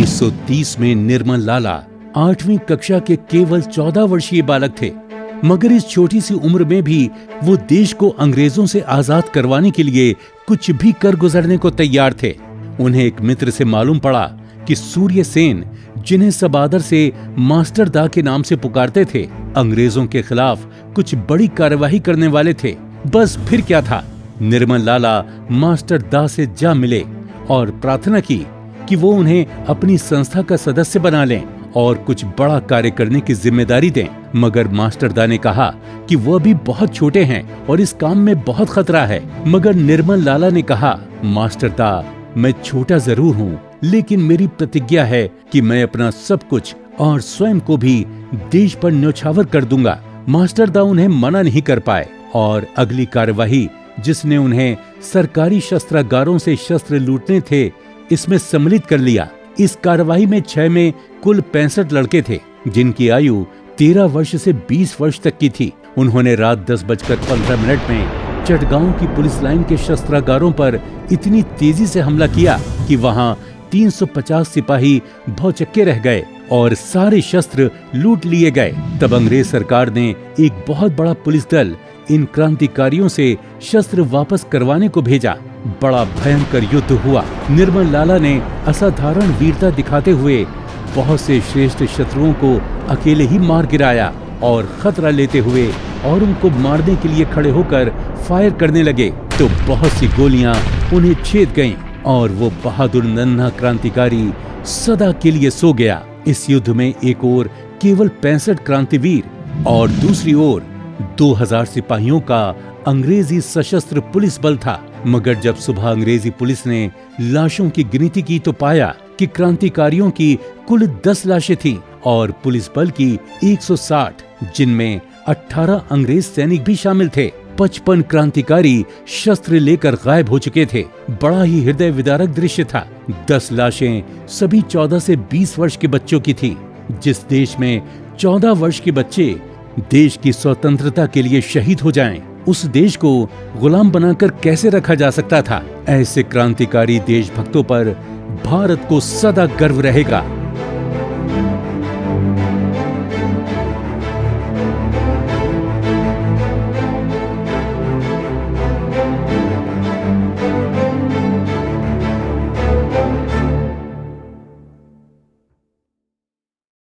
1930 में निर्मल लाला 8वीं कक्षा के केवल 14 वर्षीय बालक थे, मगर इस छोटी सी उम्र में भी वो देश को अंग्रेजों से आजाद करवाने के लिए कुछ भी कर गुजरने को तैयार थे। उन्हें एक मित्र से मालूम पड़ा कि सूर्य सेन, जिन्हें सब आदर से मास्टर दा के नाम से पुकारते थे, अंग्रेजों के खिलाफ कुछ बड़ी कार्यवाही करने वाले थे। बस फिर क्या था, निर्मल लाला मास्टर दा से जा मिले और प्रार्थना की कि वो उन्हें अपनी संस्था का सदस्य बना लें और कुछ बड़ा कार्य करने की जिम्मेदारी दें। मगर मास्टर दा ने कहा कि वो अभी बहुत छोटे हैं और इस काम में बहुत खतरा है। मगर निर्मल लाला ने कहा, मास्टर दा, मैं छोटा जरूर हूँ, लेकिन मेरी प्रतिज्ञा है कि मैं अपना सब कुछ और स्वयं को भी देश पर न्यौछावर कर दूंगा। मास्टर दा उन्हें मना नहीं कर पाए और अगली कार्यवाही, जिसने उन्हें सरकारी शस्त्रागारों से शस्त्र लूटने थे, इसमें सम्मिलित कर लिया। इस कार्यवाही में 6 में कुल 65 लड़के थे, जिनकी आयु 13 वर्ष से 20 वर्ष तक की थी। उन्होंने रात 10:15 में चटगांव की पुलिस लाइन के शस्त्रागारों पर इतनी तेजी से हमला किया कि वहां 350 सिपाही भौचक्के रह गए और सारे शस्त्र लूट लिए गए। तब अंग्रेज सरकार ने एक बहुत बड़ा पुलिस दल इन क्रांतिकारियों से शस्त्र वापस करवाने को भेजा। बड़ा भयंकर युद्ध हुआ। निर्मल लाला ने असाधारण वीरता दिखाते हुए बहुत से श्रेष्ठ शत्रुओं को अकेले ही मार गिराया और खतरा लेते हुए और उनको मारने के लिए खड़े होकर फायर करने लगे तो बहुत सी गोलियां उन्हें छेद गईं और वो बहादुर नन्हा क्रांतिकारी सदा के लिए सो गया। इस युद्ध में एक ओर केवल 65 क्रांतिवीर और दूसरी ओर 2000 सिपाहियों का अंग्रेजी सशस्त्र पुलिस बल था। मगर जब सुबह अंग्रेजी पुलिस ने लाशों की गिनती की तो पाया कि क्रांतिकारियों की कुल 10 लाशें थीं और पुलिस बल की 160, जिनमें 18 अंग्रेज सैनिक भी शामिल थे। 55 क्रांतिकारी शस्त्र लेकर गायब हो चुके थे। बड़ा ही हृदय विदारक दृश्य था। 10 लाशें सभी 14 से 20 वर्ष के बच्चों की थी। जिस देश में 14 वर्ष के बच्चे देश की स्वतंत्रता के लिए शहीद हो जाएं, उस देश को गुलाम बनाकर कैसे रखा जा सकता था। ऐसे क्रांतिकारी देशभक्तों पर भारत को सदा गर्व रहेगा।